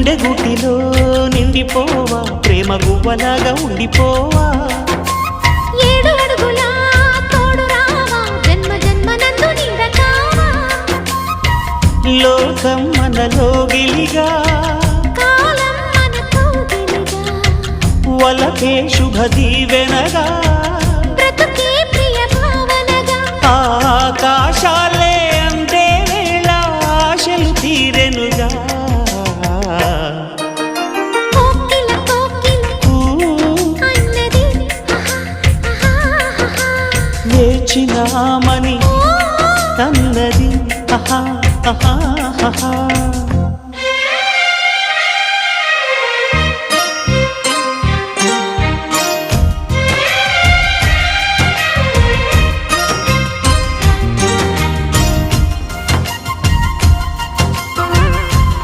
గుండె గుటిలో నిండిపోవా ప్రేమ గువ్వలాగా ఉండిపోవా 7 అడుగుల తోడు రావా జన్మ జన్మ నందు నీడకావా లోకం మనలో గిలిగా కాలం మనతో గిలిగా వలకే శుభ దీవెనగా బ్రతుకే ప్రియ భావనగా ఆకాశాలే అందే వేళ ఆశలు తీరెనుగా కోకిల అన్నది వేచినామని అన్నది